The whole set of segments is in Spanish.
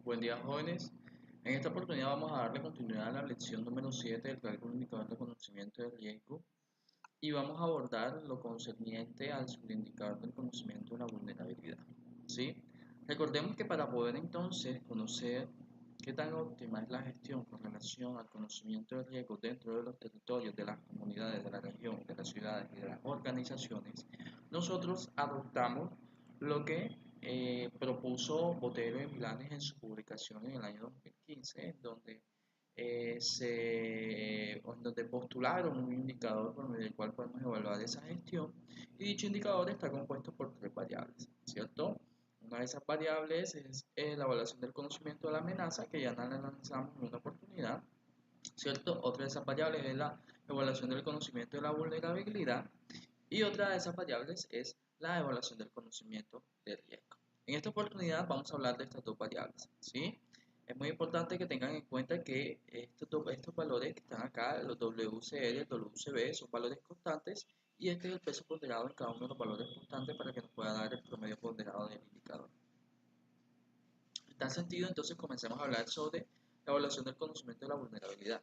Buen día, jóvenes. En esta oportunidad vamos a darle continuidad a la lección número 7 del cálculo indicador de conocimiento de riesgo y vamos a abordar lo concerniente al subindicador del conocimiento de la vulnerabilidad. ¿Sí? Recordemos que para poder entonces conocer qué tan óptima es la gestión con relación al conocimiento de riesgo dentro de los territorios, de las comunidades, de la región, de las ciudades y de las organizaciones, nosotros adoptamos lo que propuso Botero y Milanes en su publicación en el año 2015, en donde postularon un indicador por medio del cual podemos evaluar esa gestión, y dicho indicador está compuesto por tres variables, ¿cierto? Una de esas variables es la evaluación del conocimiento de la amenaza, que ya analizamos en una oportunidad, ¿cierto? Otra de esas variables es la evaluación del conocimiento de la vulnerabilidad, y otra de esas variables es la evaluación del conocimiento de riesgo. En esta oportunidad vamos a hablar de estas dos variables, ¿sí? Es muy importante que tengan en cuenta que estos valores que están acá, los WCR y el WCB, son valores constantes, y este es el peso ponderado en cada uno de los valores constantes para que nos pueda dar el promedio ponderado del indicador. En tal sentido, entonces comencemos a hablar sobre la evaluación del conocimiento de la vulnerabilidad.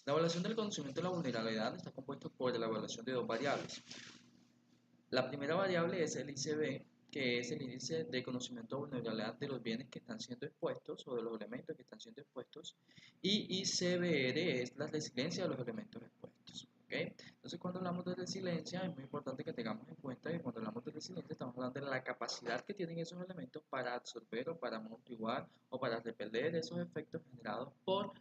La evaluación del conocimiento de la vulnerabilidad está compuesta por la evaluación de dos variables. La primera variable es el ICB, que es el índice de conocimiento de vulnerabilidad de los bienes que están siendo expuestos o de los elementos que están siendo expuestos. Y ICBR es la resiliencia de los elementos expuestos. ¿Okay? Entonces, cuando hablamos de resiliencia, es muy importante que tengamos en cuenta que cuando hablamos de resiliencia estamos hablando de la capacidad que tienen esos elementos para absorber o para amortiguar o para repeler esos efectos generados por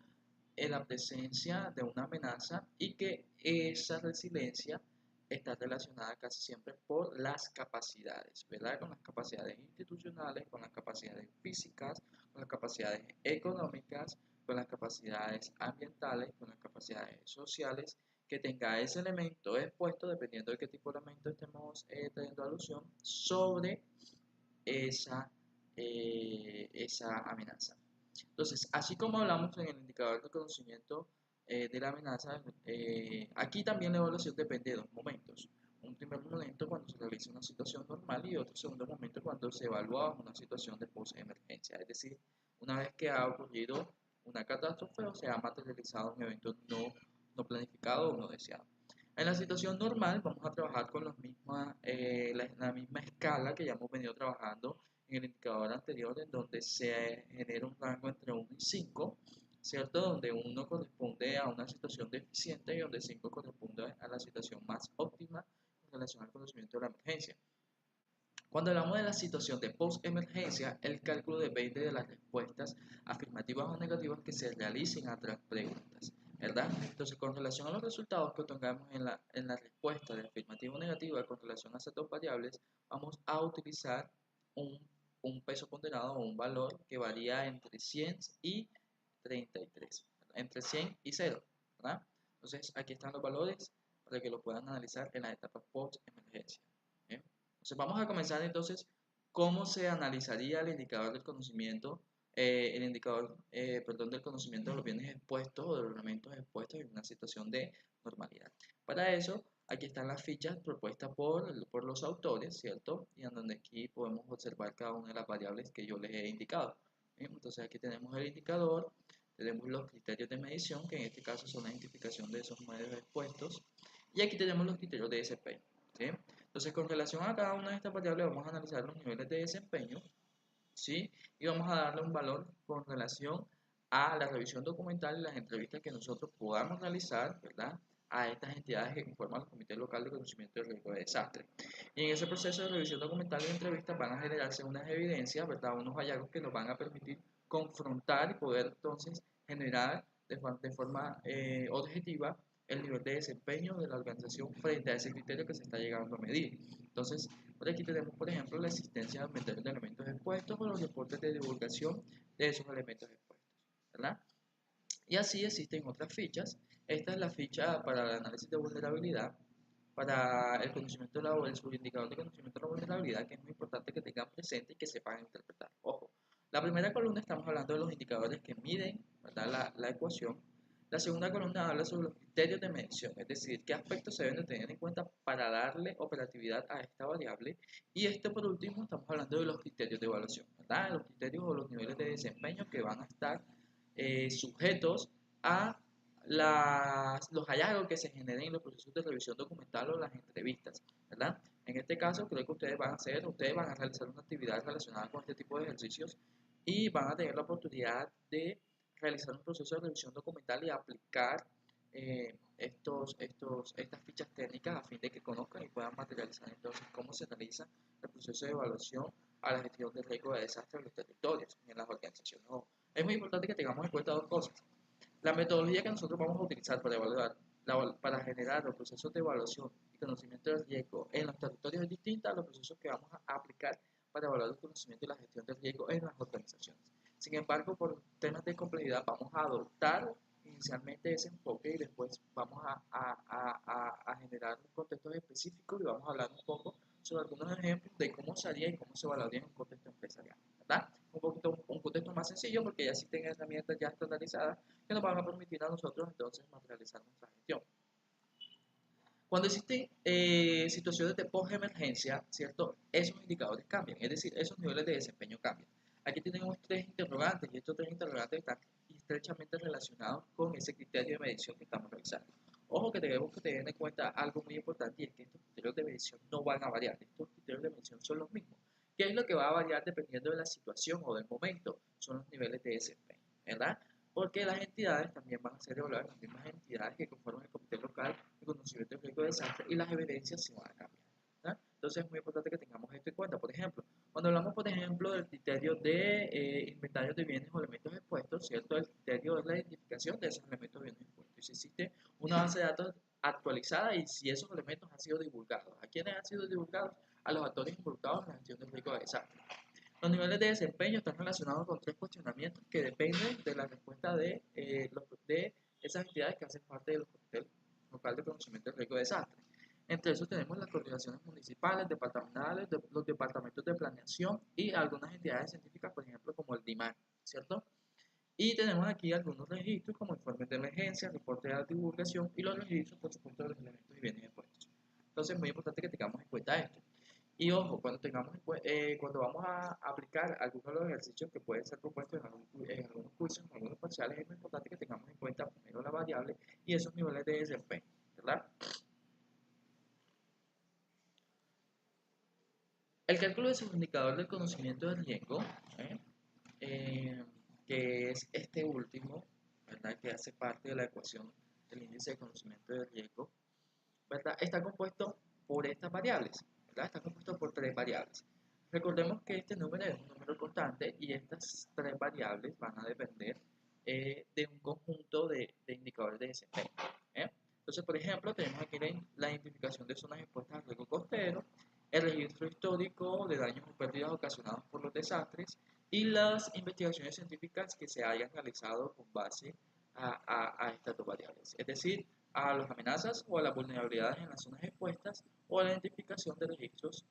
la presencia de una amenaza, y que esa resiliencia está relacionada casi siempre por las capacidades, ¿verdad? Con las capacidades institucionales, con las capacidades físicas, con las capacidades económicas, con las capacidades ambientales, con las capacidades sociales que tenga ese elemento expuesto, dependiendo de qué tipo de elemento estemos teniendo alusión, sobre esa amenaza. Entonces, así como hablamos en el indicador de conocimiento de la amenaza, aquí también la evaluación depende de dos momentos. Un primer momento cuando se realiza una situación normal, y otro segundo momento cuando se evalúa una situación de post-emergencia. Es decir, una vez que ha ocurrido una catástrofe o se ha materializado un evento no planificado o no deseado. En la situación normal vamos a trabajar con la misma escala que ya hemos venido trabajando en el indicador anterior, en donde se genera un rango entre 1 y 5, ¿cierto? Donde 1 corresponde a una situación deficiente y donde 5 corresponde a la situación más óptima en relación al conocimiento de la emergencia. Cuando hablamos de la situación de post-emergencia, el cálculo depende de las respuestas afirmativas o negativas que se realicen a otras preguntas, ¿verdad? Entonces, con relación a los resultados que obtengamos en la respuesta de afirmativa o negativa con relación a esas dos variables, vamos a utilizar un, un peso ponderado o un valor que varía entre 100 y 33, ¿verdad? Entre 100 y 0, ¿verdad? Entonces, aquí están los valores para que lo puedan analizar en la etapa post-emergencia. Entonces vamos a comenzar entonces cómo se analizaría el indicador del conocimiento, perdón, del conocimiento de los bienes expuestos o de los elementos expuestos en una situación de normalidad. Para eso, aquí están las fichas propuestas por los autores, ¿cierto? Y en donde aquí podemos observar cada una de las variables que yo les he indicado. Bien, entonces aquí tenemos el indicador, tenemos los criterios de medición, que en este caso son la identificación de esos medios expuestos, y aquí tenemos los criterios de desempeño, ¿sí? Entonces, con relación a cada una de estas variables, vamos a analizar los niveles de desempeño, ¿sí? Y vamos a darle un valor con relación a la revisión documental y las entrevistas que nosotros podamos realizar, ¿verdad?, a estas entidades que conforman el Comité Local de Conocimiento del Riesgo de Desastre. Y en ese proceso de revisión documental y entrevistas van a generarse unas evidencias, ¿verdad?, unos hallazgos que nos van a permitir confrontar y poder entonces generar de forma objetiva el nivel de desempeño de la organización frente a ese criterio que se está llegando a medir. Entonces, por aquí tenemos, por ejemplo, la existencia de inventario de elementos expuestos o los reportes de divulgación de esos elementos expuestos, ¿verdad? Y así existen otras fichas. Esta es la ficha para el análisis de vulnerabilidad, para el conocimiento de el subindicador de conocimiento de la vulnerabilidad, que es muy importante que tengan presente y que sepan interpretar. Ojo, la primera columna estamos hablando de los indicadores que miden, ¿verdad?, la ecuación. La segunda columna habla sobre los criterios de medición, es decir, qué aspectos se deben de tener en cuenta para darle operatividad a esta variable. Y esto por último estamos hablando de los criterios de evaluación, ¿verdad? Los criterios o los niveles de desempeño que van a estar sujetos a los hallazgos que se generen en los procesos de revisión documental o las entrevistas, ¿verdad? En este caso creo que ustedes van a realizar una actividad relacionada con este tipo de ejercicios y van a tener la oportunidad de realizar un proceso de revisión documental y aplicar estas fichas técnicas a fin de que conozcan y puedan materializar entonces cómo se realiza el proceso de evaluación a la gestión del riesgo de desastre en los territorios y en las organizaciones. Es muy importante que tengamos en cuenta dos cosas. La metodología que nosotros vamos a utilizar para evaluar, para generar los procesos de evaluación y conocimiento del riesgo en los territorios es distinta a los procesos que vamos a aplicar para evaluar el conocimiento y la gestión del riesgo en las organizaciones. Sin embargo, por temas de complejidad vamos a adoptar inicialmente ese enfoque y después vamos a generar contextos específicos y vamos a hablar un poco sobre algunos ejemplos de cómo se haría y cómo se evaluaría en un contexto empresarial, ¿verdad? Un contexto más sencillo porque ya existen herramientas ya estandarizadas que nos van a permitir a nosotros entonces materializar nuestra gestión. Cuando existen situaciones de post-emergencia, ¿cierto? Esos indicadores cambian, es decir, esos niveles de desempeño cambian. Aquí tenemos tres interrogantes y estos tres interrogantes están estrechamente relacionados con ese criterio de medición que estamos realizando. Ojo que tenemos que tener en cuenta algo muy importante y es que estos criterios de medición no van a variar, estos criterios de medición son los mismos. ¿Qué es lo que va a variar dependiendo de la situación o del momento? Son los niveles de desempeño, ¿verdad? Porque las entidades también van a ser evaluadas, las mismas entidades que conforman el comité local de conocimiento de riesgo de desastre y las evidencias se van a cambiar, ¿verdad? Entonces es muy importante que tengamos esto en cuenta. Por ejemplo, cuando hablamos, por ejemplo, del criterio de inventarios de bienes o elementos expuestos, ¿cierto? El criterio es la identificación de esos elementos de bienes expuestos. Y si existe una base de datos actualizada y si esos elementos han sido divulgados. ¿A quiénes han sido divulgados? A los actores involucrados en la gestión del riesgo de desastre. Los niveles de desempeño están relacionados con tres cuestionamientos que dependen de la respuesta de esas entidades que hacen parte del Comité Local de Conocimiento del Riesgo de Desastre. Entre esos tenemos las coordinaciones municipales, departamentales, los departamentos de planeación y algunas entidades científicas, por ejemplo, como el DIMAR, ¿cierto? Y tenemos aquí algunos registros como informes de emergencia, reportes de divulgación y los registros, por supuesto, de los elementos y bienes expuestos. Entonces es muy importante que tengamos en cuenta esto. Y ojo, cuando vamos a aplicar algunos de los ejercicios que pueden ser propuestos en algunos cursos, en algunos parciales, es muy importante que tengamos en cuenta primero la variable y esos niveles de desempeño, ¿verdad? El cálculo de su indicador del conocimiento del riesgo, ¿eh? Eh, que es este último, ¿verdad? Que hace parte de la ecuación del índice de conocimiento del riesgo, ¿verdad? Está compuesto por estas variables, ¿verdad? Está compuesto por tres variables. Recordemos que este número es un número constante y estas tres variables van a depender de un conjunto de indicadores de desempeño, ¿eh? Entonces, por ejemplo, tenemos aquí la identificación de zonas expuestas al riesgo costero, el registro histórico de daños o pérdidas ocasionados por los desastres y las investigaciones científicas que se hayan realizado con base a estas dos variables. Es decir, a las amenazas o a las vulnerabilidades en las zonas expuestas o a la identificación de registros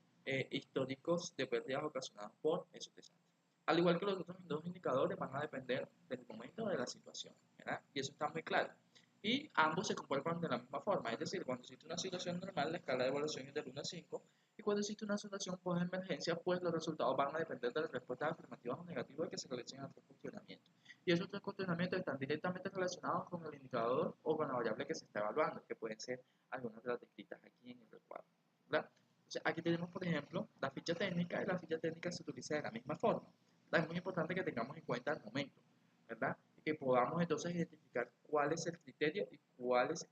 históricos de pérdidas ocasionadas por esos desastres. Al igual que los otros dos indicadores van a depender del momento de la situación, ¿verdad? Y eso está muy claro. Y ambos se comportan de la misma forma, es decir, cuando existe una situación normal, la escala de evaluación es del 1 a 5, y cuando existe una situación post-emergencia, pues los resultados van a depender de las respuestas afirmativas o negativas que se realicen a los cuestionamientos. Y esos tres cuestionamientos están directamente relacionados con el indicador o con la variable que se está evaluando, que pueden ser algunas de las descritas aquí en el recuadro, ¿verdad? Entonces, aquí tenemos, por ejemplo, la ficha técnica y la ficha técnica se utiliza de la misma forma. ¿Verdad? Es muy importante que tengamos en cuenta el momento, ¿verdad? Y que podamos entonces identificar cuál es el criterio y cuál es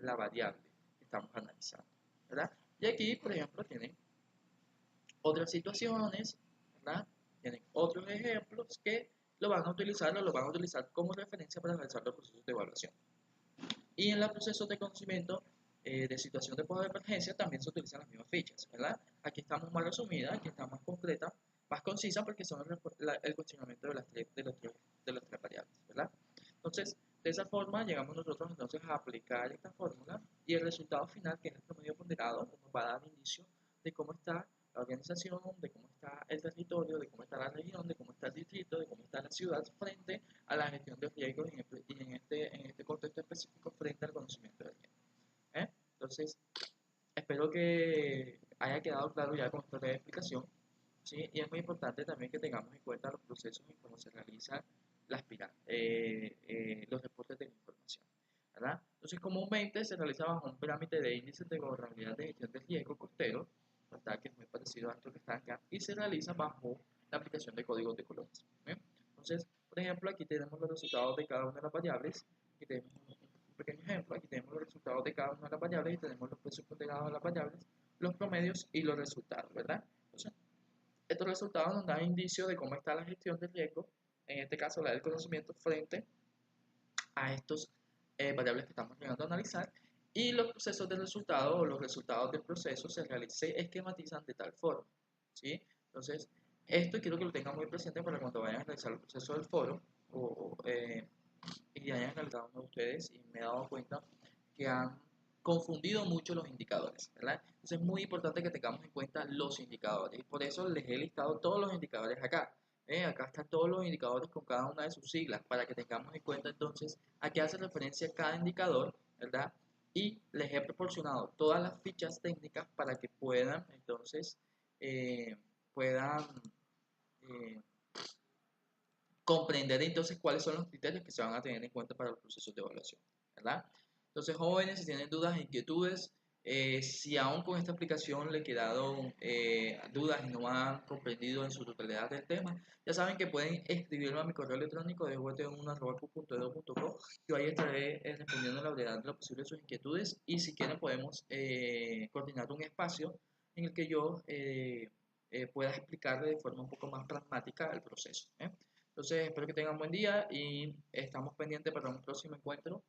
la variable que estamos analizando, ¿verdad? Y aquí, por ejemplo, tienen otras situaciones, ¿verdad? Tienen otros ejemplos que lo van a utilizar o lo van a utilizar como referencia para realizar los procesos de evaluación. Y en los procesos de conocimiento de situación de post-emergencia también se utilizan las mismas fichas, ¿verdad? Aquí estamos más resumidas, aquí está más concreta, más concisa porque son el cuestionamiento de las tres variables, ¿verdad? Entonces, de esa forma llegamos nosotros entonces a aplicar esta fórmula y el resultado final, que es el promedio ponderado, nos va a dar indicio de cómo está la organización, de cómo está el territorio, de cómo está la región, de cómo está el distrito, de cómo está la ciudad frente a la gestión de riesgos y en específico frente al conocimiento del riesgo. Entonces, espero que haya quedado claro ya con esta breve explicación, ¿sí? Y es muy importante también que tengamos en cuenta los procesos y cómo se realizan los reportes de la información, ¿verdad? Entonces, comúnmente se realiza bajo un parámetro de índices de gobernabilidad de gestión del riesgo costero, ¿verdad? Que es muy parecido a esto que está acá, y se realiza bajo la aplicación de códigos de colores. Entonces, por ejemplo, aquí tenemos los resultados de cada una de las variables. Aquí tenemos un pequeño ejemplo. Aquí tenemos los resultados de cada una de las variables y tenemos los precios ponderados de las variables, los promedios y los resultados, ¿verdad? Entonces, estos resultados nos dan indicios de cómo está la gestión del riesgo, en este caso la del conocimiento, frente a estos variables que estamos llegando a analizar. Y los procesos de resultado o los resultados del proceso se esquematizan de tal forma, ¿sí? Entonces, esto quiero que lo tengan muy presente para cuando vayan a realizar el proceso del foro y hayan analizado uno de ustedes y me he dado cuenta que han confundido mucho los indicadores, ¿verdad? Entonces es muy importante que tengamos en cuenta los indicadores y por eso les he listado todos los indicadores acá. Acá están todos los indicadores con cada una de sus siglas para que tengamos en cuenta entonces a qué hace referencia cada indicador, ¿verdad? Y les he proporcionado todas las fichas técnicas para que puedan entonces eh, puedan eh, comprender entonces cuáles son los criterios que se van a tener en cuenta para los procesos de evaluación, ¿verdad? Entonces, jóvenes, si tienen dudas e inquietudes, si aún con esta explicación le quedaron dudas y no han comprendido en su totalidad el tema, ya saben que pueden escribirme a mi correo electrónico de wt1@q.edu.co. Yo ahí estaré respondiendo en la brevedad de lo posible sus inquietudes y si quieren podemos coordinar un espacio en el que yo pueda explicarle de forma un poco más pragmática el proceso. Entonces, espero que tengan buen día y estamos pendientes para un próximo encuentro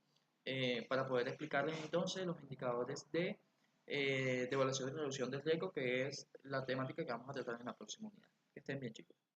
para poder explicarles entonces los indicadores de evaluación y reducción del riesgo, que es la temática que vamos a tratar en la próxima unidad. Que estén bien, chicos.